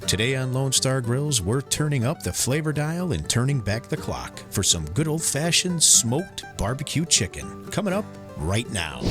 Today on Lone Star Grills, we're turning up the flavor dial and turning back the clock for some good old-fashioned smoked barbecue chicken. Coming up right now.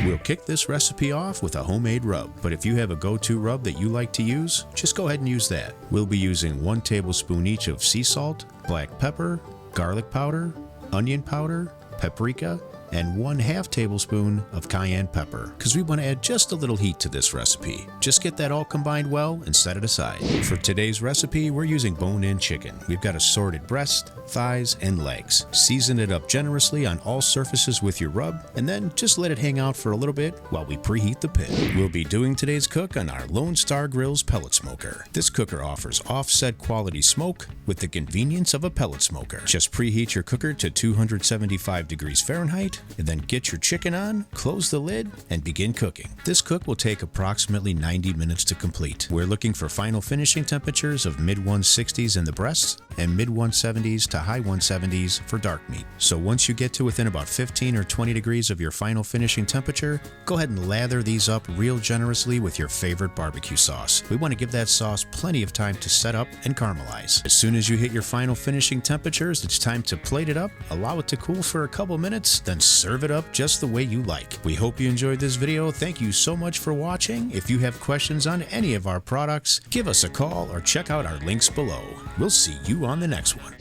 We'll kick this recipe off with a homemade rub, but if you have a go-to rub that you like to use, just go ahead and use that. We'll be using 1 tablespoon each of sea salt, black pepper, garlic powder, onion powder, paprika, and 1/2 tablespoon of cayenne pepper, because we want to add just a little heat to this recipe. Just get that all combined well and set it aside. For today's recipe, we're using bone-in chicken. We've got assorted breast, thighs, and legs. Season it up generously on all surfaces with your rub, and then just let it hang out for a little bit while we preheat the pit. We'll be doing today's cook on our Lone Star Grillz pellet smoker. This cooker offers offset quality smoke with the convenience of a pellet smoker. Just preheat your cooker to 275 degrees Fahrenheit, and then get your chicken on, close the lid, and begin cooking. This cook will take approximately 90 minutes to complete. We're looking for final finishing temperatures of mid-160s in the breasts and mid-170s to high 170s for dark meat. So once you get to within about 15 or 20 degrees of your final finishing temperature, go ahead and lather these up real generously with your favorite barbecue sauce. We want to give that sauce plenty of time to set up and caramelize. As soon as you hit your final finishing temperatures, it's time to plate it up, allow it to cool for a couple minutes, then serve it up just the way you like. We hope you enjoyed this video. Thank you so much for watching. If you have questions on any of our products, give us a call or check out our links below. We'll see you on the next one.